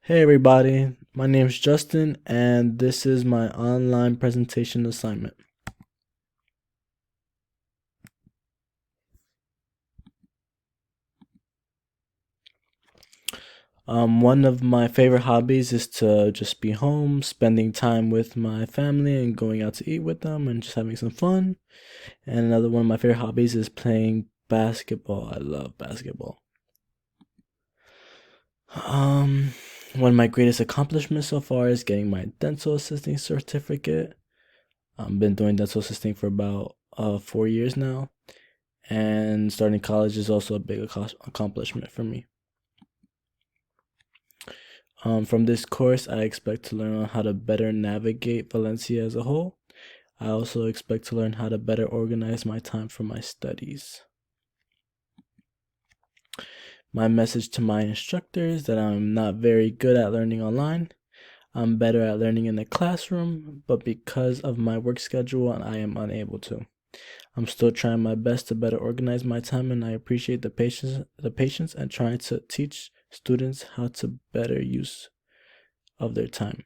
Hey everybody, my name is Justin and this is my online presentation assignment. One of my favorite hobbies is to just be home, spending time with my family and going out to eat with them and just having some fun. And another one of my favorite hobbies is playing basketball. I love basketball. Um, One of my greatest accomplishments so far is getting my dental assisting certificate. I've been doing dental assisting for about 4 years now, and starting college is also a big accomplishment for me. From this course, I expect to learn on how to better navigate Valencia as a whole. I also expect to learn how to better organize my time for my studies. My message to my instructor is that I'm not very good at learning online. I'm better at learning in the classroom, but because of my work schedule, I am unable to. I'm still trying my best to better organize my time, and I appreciate the patience and trying to teach students how to better use of their time.